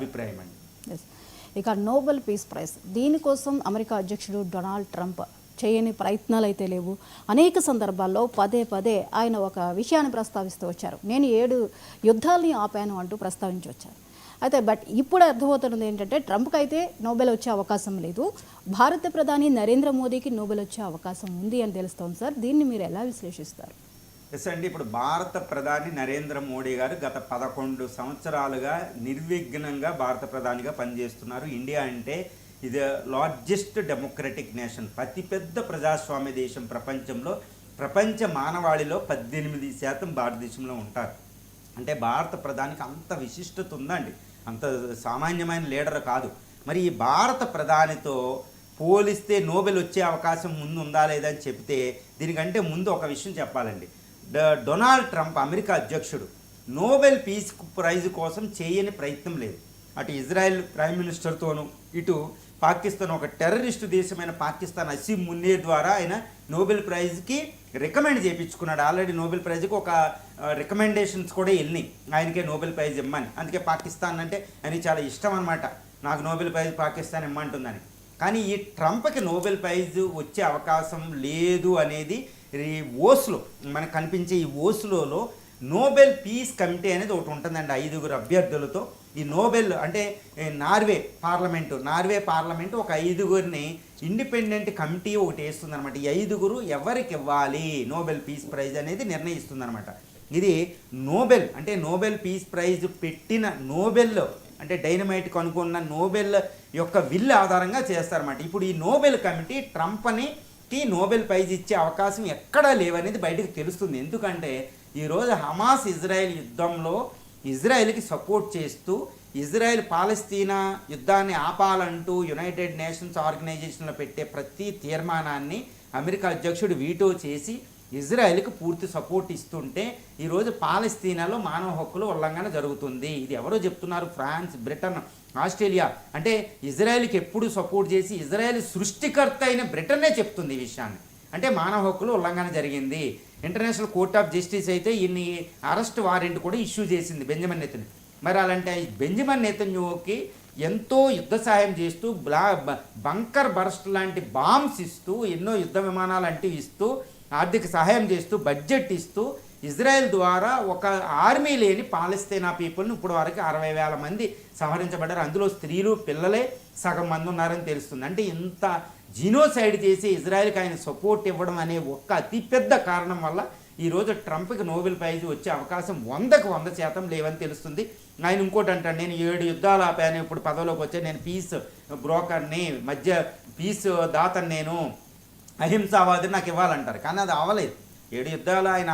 అభిప్రాయం అండి. ఇక నోబెల్ పీస్ ప్రైజ్ దీనికోసం అమెరికా అధ్యక్షుడు డొనాల్డ్ ట్రంప్ చేయని ప్రయత్నాలు అయితే లేవు. అనేక సందర్భాల్లో పదే పదే ఆయన ఒక విషయాన్ని ప్రస్తావిస్తూ వచ్చారు. నేను 7 యుద్ధాలని ఆపాను అంటూ ప్రస్తావించి వచ్చారు. అయితే బట్ ఇప్పుడు అర్థమవుతున్నది ఏంటంటే ట్రంప్కి అయితే నోబెల్ వచ్చే అవకాశం లేదు, భారత ప్రధాని నరేంద్ర మోదీకి నోబెల్ వచ్చే అవకాశం ఉంది అని తెలుస్తోంది సార్. దీన్ని మీరు ఎలా విశ్లేషిస్తారు? ఎస్ అండి, ఇప్పుడు భారత ప్రధాని నరేంద్ర మోడీ గారు గత 11 సంవత్సరాలుగా నిర్విఘ్నంగా భారత ప్రధానిగా పనిచేస్తున్నారు. ఇండియా అంటే ఇది లార్జెస్ట్ డెమోక్రటిక్ నేషన్, అతిపెద్ద ప్రజాస్వామ్య దేశం ప్రపంచంలో. ప్రపంచ మానవాళిలో 18% భారతదేశంలో ఉంటారు. అంటే భారత ప్రధానికి అంత విశిష్టత ఉందండి, అంత సామాన్యమైన లీడర్ కాదు. మరి ఈ భారత ప్రధానితో పోలిస్తే నోబెల్ వచ్చే అవకాశం ముందు ఉందా లేదా అని చెప్తే దీనికంటే ముందు ఒక విషయం చెప్పాలండి. డొనాల్డ్ ట్రంప్ అమెరికా అధ్యక్షుడు నోబెల్ పీస్ ప్రైజ్ కోసం చేయని ప్రయత్నం లేదు. అటు ఇజ్రాయెల్ ప్రైమ్ మినిస్టర్తోనూ, ఇటు పాకిస్తాన్, ఒక టెర్రరిస్టు దేశమైన పాకిస్తాన్ అసీం మున్నీర్ ద్వారా ఆయన నోబెల్ ప్రైజ్కి రికమెండ్ చేయించుకున్నాడు. ఆల్రెడీ నోబెల్ ప్రైజ్కి ఒక రికమెండేషన్స్ కూడా వెళ్ళినాయి ఆయనకే నోబెల్ ప్రైజ్ ఇమ్మని. అందుకే పాకిస్తాన్ అంటే ఆయనకి చాలా ఇష్టం అనమాట, నాకు నోబెల్ ప్రైజ్ పాకిస్తాన్ ఇమ్మంటుందని. కానీ ఈ ట్రంప్కి నోబెల్ ప్రైజ్ వచ్చే అవకాశం లేదు అనేది ఈ ఓస్లో మనకు కనిపించే ఈ ఓస్లోలో నోబెల్ పీస్ కమిటీ అనేది ఒకటి ఉంటుందండి 5 అభ్యర్థులతో. ఈ నోబెల్ అంటే నార్వే పార్లమెంటు ఒక 5 ఇండిపెండెంట్ కమిటీ ఒకటి వేస్తుంది అనమాట. ఈ 5 ఎవరికి ఇవ్వాలి నోబెల్ పీస్ ప్రైజ్ అనేది నిర్ణయిస్తుంది అనమాట. ఇది నోబెల్ అంటే నోబెల్ పీస్ ప్రైజ్ పెట్టిన నోబెల్ అంటే డైనమైట్ కనుక్కున్న నోబెల్ యొక్క విల్ ఆధారంగా చేస్తారన్నమాట. ఇప్పుడు ఈ నోబెల్ కమిటీ ట్రంప్కి నోబెల్ ప్రైజ్ ఇచ్చే అవకాశం ఎక్కడా లేవనేది బయటకు తెలుస్తుంది. ఎందుకంటే ఈరోజు హమాస్ ఇజ్రాయెల్ యుద్ధంలో ఇజ్రాయెల్కి సపోర్ట్ చేస్తూ ఇజ్రాయెల్ పాలస్తీనా యుద్ధాన్ని ఆపాలంటూ యునైటెడ్ నేషన్స్ ఆర్గనైజేషన్లో పెట్టే ప్రతి తీర్మానాన్ని అమెరికా అధ్యక్షుడు వీటో చేసి ఇజ్రాయెల్కి పూర్తి సపోర్ట్ ఇస్తుంటే ఈరోజు పాలస్తీనాలో మానవ హక్కుల ఉల్లంఘన జరుగుతుంది. ఇది ఎవరో చెప్తున్నారు? France, Britain, Australia. అంటే ఇజ్రాయెల్కి ఎప్పుడు సపోర్ట్ చేసి ఇజ్రాయెల్ సృష్టికర్త అయిన బ్రిటనే చెప్తుంది ఈ విషయాన్ని. అంటే మానవ హక్కుల ఉల్లంఘన జరిగింది. ఇంటర్నేషనల్ కోర్ట్ ఆఫ్ జస్టిస్ అయితే ఇన్ని అరెస్ట్ వారెంట్ కూడా ఇష్యూ చేసింది బెంజమిన్ నెతన్యాహు. మరి అలాంటి బెంజమిన్ నెతన్యాహుకి ఎంతో యుద్ధ సహాయం చేస్తూ బంకర్ బర్స్ట్ లాంటి బాంబ్స్ ఇస్తూ, ఎన్నో యుద్ధ విమానాలు అంటే ఇస్తూ, ఆర్థిక సహాయం చేస్తూ, బడ్జెట్ ఇస్తూ ఇజ్రాయెల్ ద్వారా ఒక ఆర్మీ లేని పాలస్తీనా పీపుల్ని ఇప్పుడు వరకు 60,000 మంది సంహరించబడ్డారు. అందులో స్త్రీలు, పిల్లలే సగం మంది ఉన్నారని తెలుస్తుంది. అంటే ఇంత జీనోసైడ్ చేసి ఇజ్రాయెల్కి ఆయన సపోర్ట్ ఇవ్వడం అనే ఒక్క అతిపెద్ద కారణం వల్ల ఈరోజు ట్రంప్కి నోబెల్ ప్రైజ్ వచ్చే అవకాశం 100% లేవని తెలుస్తుంది. ఆయన ఇంకోటి అంటాడు, నేను 7 యుద్ధాలు ఆపాను, ఇప్పుడు పదవిలోకి వచ్చాను, నేను పీస్ బ్రోకర్ని, మధ్య పీస్ దాతని, నేను అహింసావాదిని, నాకు ఇవ్వాలంటారు. కానీ అది అవ్వలేదు. 7 యుద్ధాలు ఆయన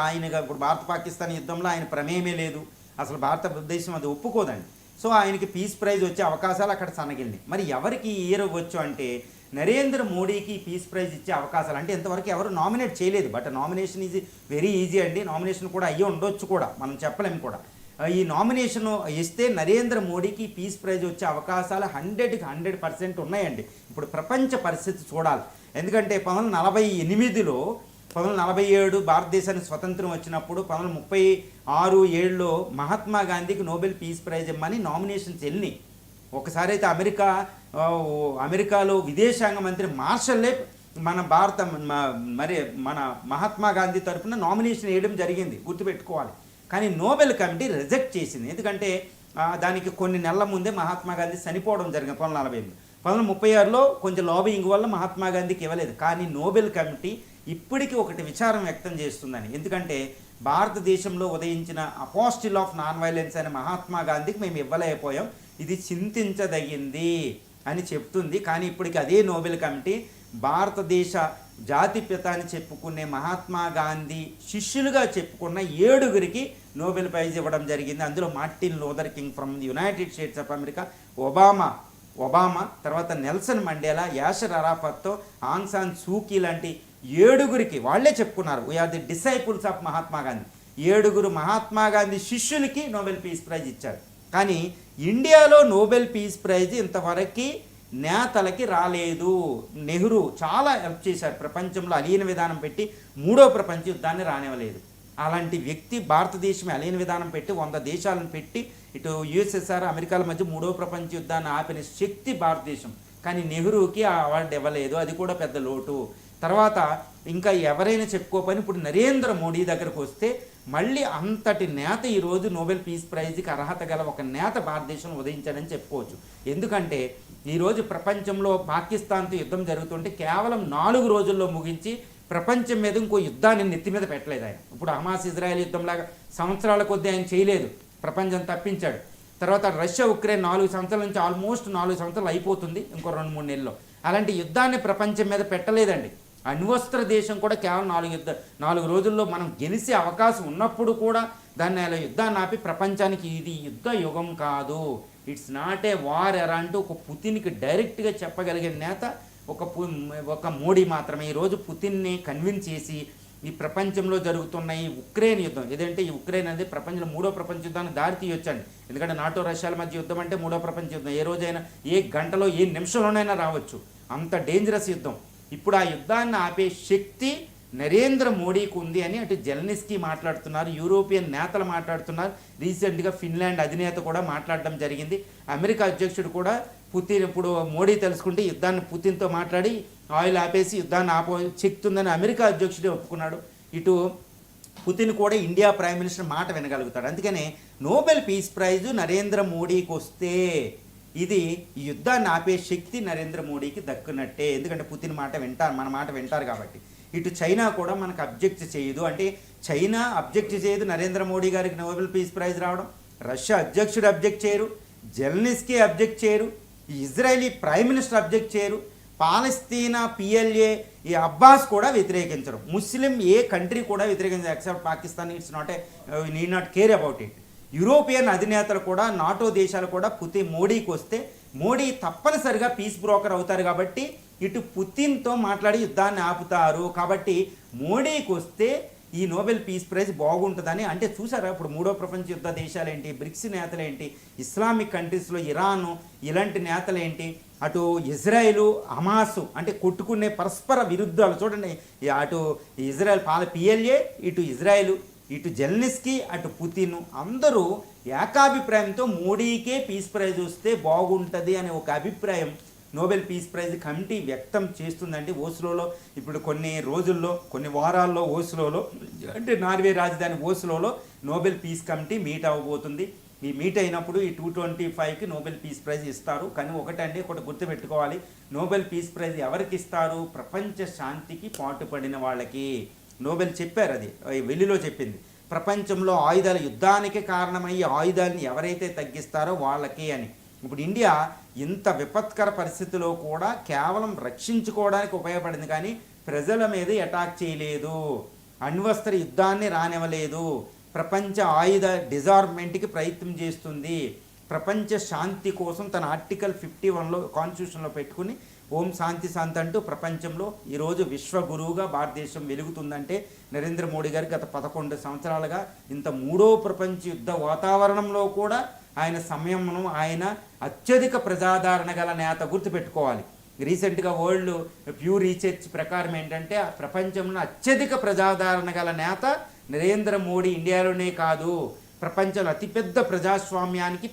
ఆయనగా ఇప్పుడు భారత పాకిస్తాన్ యుద్ధంలో ఆయన ప్రమేయమే లేదు. అసలు భారతదేశం అది ఒప్పుకోదండి. సో ఆయనకి పీస్ ప్రైజ్ వచ్చే అవకాశాలు అక్కడ సన్నగిలినాయి. మరి ఎవరికి ఇవ్వచ్చు అంటే నరేంద్ర మోడీకి పీస్ ప్రైజ్ ఇచ్చే అవకాశాలు అంటే ఇంతవరకు ఎవరు నామినేట్ చేయలేదు. But nomination easy, very easy అండి. నామినేషన్ కూడా అయ్యి ఉండొచ్చు కూడా, మనం చెప్పలేము కూడా. ఈ నామినేషన్ ఇస్తే నరేంద్ర మోడీకి పీస్ ప్రైజ్ వచ్చే అవకాశాలు 100% ఉన్నాయండి. ఇప్పుడు ప్రపంచ పరిస్థితి చూడాలి. ఎందుకంటే 1948లో 1947 భారతదేశానికి స్వతంత్రం వచ్చినప్పుడు 1936-7లో మహాత్మా గాంధీకి నోబెల్ పీస్ ప్రైజ్ ఇమ్మని నామినేషన్స్ వెళ్ళినాయి. ఒకసారి అయితే అమెరికాలో విదేశాంగ మంత్రి మార్షల్లే మన మహాత్మా గాంధీ తరఫున నామినేషన్ వేయడం జరిగింది, గుర్తుపెట్టుకోవాలి. కానీ నోబెల్ కమిటీ రిజెక్ట్ చేసింది. ఎందుకంటే దానికి కొన్ని నెలల ముందే మహాత్మా గాంధీ చనిపోవడం జరిగింది 1948. 1936లో కొంచెం లాబింగ్ వల్ల మహాత్మా గాంధీకి ఇవ్వలేదు. కానీ నోబెల్ కమిటీ ఇప్పటికీ ఒకటి విచారం వ్యక్తం చేస్తుందని. ఎందుకంటే భారతదేశంలో ఉదయించిన అపోస్టిల్ ఆఫ్ నాన్ వైలెన్స్ అనే మహాత్మా గాంధీకి మేము ఇవ్వలేకపోయాం, ఇది చింతించదగింది అని చెప్తుంది. కానీ ఇప్పటికి అదే నోబెల్ కమిటీ భారతదేశ జాతిపిత అని చెప్పుకునే మహాత్మా గాంధీ శిష్యులుగా చెప్పుకున్న 7 నోబెల్ ప్రైజ్ ఇవ్వడం జరిగింది. అందులో Martin Luther king from the United states of America, Obama, తర్వాత నెల్సన్ మండేలా, యాషర్ అరాఫత్తో, ఆంగ్ సాన్ సూకీ లాంటి 7 వాళ్ళే చెప్పుకున్నారు we are the disciples of Mahatma Gandhi. 7 Mahatma Gandhi శిష్యులకి నోబెల్ పీస్ ప్రైజ్ ఇచ్చారు. కానీ ఇండియాలో నోబెల్ పీస్ ప్రైజ్ ఇంతవరకు నేతలకి రాలేదు. నెహ్రూ చాలా హెల్ప్ చేశారు, ప్రపంచంలో అలీన విధానం పెట్టి 3వ ప్రపంచ యుద్ధాన్ని రానివ్వలేదు. అలాంటి వ్యక్తి భారతదేశం అలైన విధానం పెట్టి 100 దేశాలను పెట్టి ఇటు యుఎస్ఎస్ఆర్ అమెరికాల మధ్య 3వ ప్రపంచ యుద్ధాన్ని ఆపిన శక్తి భారతదేశం. కానీ నెహ్రూకి ఆ అవార్డు ఇవ్వలేదు, అది కూడా పెద్ద లోటు. తర్వాత ఇంకా ఎవరైనా చెప్పుకోపని ఇప్పుడు నరేంద్ర మోడీ దగ్గరకు వస్తే మళ్ళీ అంతటి నేత ఈరోజు నోబెల్ పీస్ ప్రైజ్కి అర్హత గల ఒక నేత భారతదేశంలో ఉదయించాడని చెప్పుకోవచ్చు. ఎందుకంటే ఈరోజు ప్రపంచంలో పాకిస్తాన్తో యుద్ధం జరుగుతుంటే కేవలం 4 రోజుల్లో ముగించి ప్రపంచం మీద ఇంకో యుద్ధాన్ని నెత్తి మీద పెట్టలేదు ఆయన. ఇప్పుడు హమాస్ ఇజ్రాయెల్ యుద్ధంలాగా సంవత్సరాల కొద్దీ ఆయన చేయలేదు, ప్రపంచం తప్పించాడు. తర్వాత రష్యా ఉక్రెయిన్ 4 సంవత్సరాల నుంచి ఆల్మోస్ట్ 4 సంవత్సరాలు అయిపోతుంది, ఇంకో 2-3 నెలల్లో. అలాంటి యుద్ధాన్ని ప్రపంచం మీద పెట్టలేదండి. అణ్వస్త్ర దేశం కూడా కేవలం 4 రోజుల్లో మనం గెలిచే అవకాశం ఉన్నప్పుడు కూడా దాన్ని అలా యుద్ధాన్ని ఆపి ప్రపంచానికి ఇది యుద్ధ యుగం కాదు, ఇట్స్ నాట్ ఏ వార్ ఎరా అంటూ ఒక పుతిన్కి డైరెక్ట్గా చెప్పగలిగిన నేత ఒక మోడీ మాత్రమే. ఈరోజు పుతిన్ని కన్విన్స్ చేసి ఈ ప్రపంచంలో జరుగుతున్న ఈ ఉక్రెయిన్ యుద్ధం ఏదంటే ఈ ఉక్రెయిన్ అనేది ప్రపంచంలో 3వ ప్రపంచ యుద్ధానికి దారి తీయొచ్చండి. ఎందుకంటే నాటో రష్యాల మధ్య యుద్ధం అంటే 3వ ప్రపంచ యుద్ధం, ఏ రోజైనా ఏ గంటలో ఏ నిమిషంలోనైనా రావచ్చు, అంత డేంజరస్ యుద్ధం. ఇప్పుడు ఆ యుద్ధాన్ని ఆపే శక్తి నరేంద్ర మోడీకి ఉంది అని అటు జెలెన్స్కీ మాట్లాడుతున్నారు, యూరోపియన్ నేతలు మాట్లాడుతున్నారు, రీసెంట్గా ఫిన్లాండ్ అధినేత కూడా మాట్లాడడం జరిగింది. అమెరికా అధ్యక్షుడు కూడా పుతిన్ ఇప్పుడు మోడీ తెలుసుకుంటే యుద్ధాన్ని పుతిన్తో మాట్లాడి ఆయిల్ ఆపేసి యుద్ధాన్ని శక్తి ఉందని అమెరికా అధ్యక్షుడే ఒప్పుకున్నాడు. ఇటు పుతిన్ కూడా ఇండియా ప్రైమ్ మినిస్టర్ మాట వినగలుగుతాడు. అందుకనే నోబెల్ పీస్ ప్రైజు నరేంద్ర మోడీకి వస్తే ఇది ఈ యుద్ధాన్ని ఆపే శక్తి నరేంద్ర మోడీకి దక్కునట్టే. ఎందుకంటే పుతిన్ మాట వింటారు, మన మాట వింటారు కాబట్టి. ఇటు చైనా కూడా మనకు అబ్జెక్ట్ చేయదు, అంటే చైనా అబ్జెక్ట్ చేయదు నరేంద్ర మోడీ గారికి నోబెల్ పీస్ ప్రైజ్ రావడం, రష్యా అధ్యక్షుడు అబ్జెక్ట్ చేయరు, జెలెన్స్కీ అబ్జెక్ట్ చేయరు, ఇజ్రాయలీ ప్రైమ్ మినిస్టర్ అబ్జెక్ట్ చేయరు, పాలస్తీనా పిఎల్ఏ ఈ అబ్బాస్ కూడా వ్యతిరేకించరు, ముస్లిం ఏ కంట్రీ కూడా వ్యతిరేకించరు except Pakistan. It's not need not care about it. European అధినేతలు కూడా నాటో దేశాలు కూడా మోడీకి వస్తే మోడీ తప్పనిసరిగా పీస్ బ్రోకర్ అవుతారు కాబట్టి ఇటు పుతిన్తో మాట్లాడి యుద్ధాన్ని ఆపుతారు. కాబట్టి మోడీకి వస్తే ఈ నోబెల్ పీస్ ప్రైజ్ బాగుంటుందని. అంటే చూసారా ఇప్పుడు 3వ ప్రపంచ యుద్ధ దేశాలేంటి, బ్రిక్స్ నేతలేంటి, ఇస్లామిక్ కంట్రీస్లో ఇరాను ఇలాంటి నేతలేంటి, అటు ఇజ్రాయెలు హమాసు అంటే కొట్టుకునే పరస్పర విరుద్ధాలు చూడండి. అటు ఇజ్రాయెల్ పిఎల్ఏ, ఇటు ఇజ్రాయెలు, ఇటు జెలెన్స్కీ, అటు పుతిన్ అందరూ ఏకాభిప్రాయంతో మోడీకే పీస్ ప్రైజ్ వస్తే బాగుంటుంది అనే ఒక అభిప్రాయం నోబెల్ పీస్ ప్రైజ్ కమిటీ వ్యక్తం చేస్తుందండి. ఓస్లోలో ఇప్పుడు కొన్ని వారాల్లో ఓస్లోలో అంటే నార్వే రాజధాని ఓస్లోలో నోబెల్ పీస్ కమిటీ మీట్ అవ్వబోతుంది. ఈ మీట్ అయినప్పుడు ఈ 2025కి నోబెల్ పీస్ ప్రైజ్ ఇస్తారు. కానీ ఒకటి గుర్తుపెట్టుకోవాలి, నోబెల్ పీస్ ప్రైజ్ ఎవరికి ఇస్తారు? ప్రపంచ శాంతికి పాటుపడిన వాళ్ళకి. నోబెల్ చెప్పారు, అది వెల్లిలో చెప్పింది, ప్రపంచంలో ఆయుధాల యుద్ధానికి కారణమయ్యే ఆయుధాలని ఎవరైతే తగ్గిస్తారో వాళ్ళకి అని. ఇప్పుడు ఇండియా ఇంత విపత్కర పరిస్థితిలో కూడా కేవలం రక్షించుకోవడానికి ఉపయోగపడింది, కానీ ప్రజల మీద అటాక్ చేయలేదు, అణ్వస్త్ర యుద్ధాన్ని రానివ్వలేదు, ప్రపంచ ఆయుధ డిజార్మెంట్కి ప్రయత్నం చేస్తుంది, ప్రపంచ శాంతి కోసం తన ఆర్టికల్ 51లో కాన్స్టిట్యూషన్లో పెట్టుకుని ఓం శాంతి శాంతి అంటూ ప్రపంచంలో ఈరోజు విశ్వగురువుగా భారతదేశం వెలుగుతుందంటే నరేంద్ర మోడీ గారు గత 11 సంవత్సరాలుగా ఇంత 3వ ప్రపంచ యుద్ధ వాతావరణంలో కూడా ఆయన సంయమనం, ఆయన అత్యధిక ప్రజాదరణ గల నేత. గుర్తుపెట్టుకోవాలి, రీసెంట్గా వరల్డ్ ప్యూ రీసెర్చ్ ప్రకారం ఏంటంటే ప్రపంచంలో అత్యధిక ప్రజాదరణ గల నేత నరేంద్ర మోడీ. ఇండియాలోనే కాదు, ప్రపంచంలో అతిపెద్ద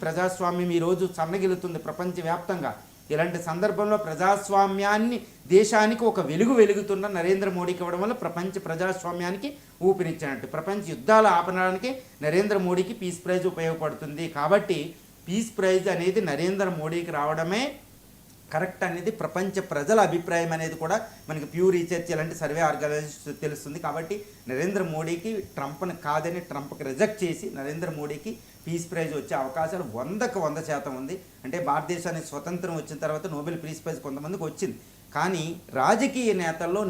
ప్రజాస్వామ్యం ఈరోజు సన్నగిలుతుంది ప్రపంచవ్యాప్తంగా. ఇలాంటి సందర్భంలో ప్రజాస్వామ్యాన్ని దేశానికి ఒక వెలుగుతున్న నరేంద్ర మోడీకి ఇవ్వడం వల్ల ప్రపంచ ప్రజాస్వామ్యానికి ఊపిరిచ్చినట్టు. ప్రపంచ యుద్ధాలు ఆపడానికి నరేంద్ర మోడీకి పీస్ ప్రైజ్ ఉపయోగపడుతుంది. కాబట్టి పీస్ ప్రైజ్ అనేది నరేంద్ర మోడీకి రావడమే కరెక్ట్ అనేది ప్రపంచ ప్రజల అభిప్రాయం అనేది కూడా మనకి ప్యూ రీసెర్చ్ ఇలాంటి సర్వే ఆర్గనైజేషన్ తెలుస్తుంది. కాబట్టి నరేంద్ర మోడీకి ట్రంప్ని కాదని ట్రంప్కి రిజెక్ట్ చేసి నరేంద్ర మోడీకి పీస్ ప్రైజ్ వచ్చే అవకాశాలు 100% ఉంది. అంటే భారతదేశానికి స్వతంత్రం వచ్చిన తర్వాత నోబెల్ పీస్ ప్రైజ్ కొంతమందికి వచ్చింది, కానీ రాజకీయ నేతల్లో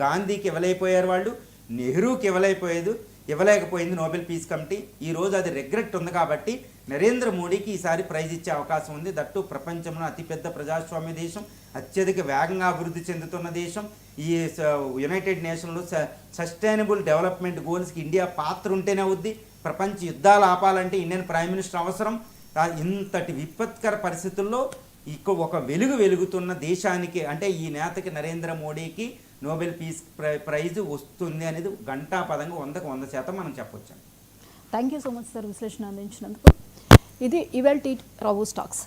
గాంధీకి ఇవ్వలేకపోయారు వాళ్ళు, నెహ్రూకి ఇవ్వలేకపోయింది నోబెల్ పీస్ కమిటీ. ఈరోజు అది రిగ్రెట్ ఉంది కాబట్టి నరేంద్ర మోడీకి ఈసారి ప్రైజ్ ఇచ్చే అవకాశం ఉంది. దట్టు ప్రపంచంలో అతిపెద్ద ప్రజాస్వామ్య దేశం, అత్యధిక వేగంగా అభివృద్ధి చెందుతున్న దేశం. ఈ యునైటెడ్ నేషన్లో సస్టైనబుల్ డెవలప్మెంట్ గోల్స్కి ఇండియా పాత్ర ఉంటేనే అవుద్ది. ప్రపంచ యుద్ధాలు ఆపాలంటే ఇండియన్ ప్రైమ్ మినిస్టర్ అవసరం. ఇంతటి విపత్కర పరిస్థితుల్లో ఒక వెలుగుతున్న దేశానికి అంటే ఈ నేతకి నరేంద్ర మోడీకి నోబెల్ పీస్ ప్రైజ్ వస్తుంది అనేది ఘంటాపదంగా 100% మనం చెప్పొచ్చు. Thank you so much sir విశ్లేషణ అందించినందుకు. ఇది ఇవాల్టి రావు స్టాక్స్.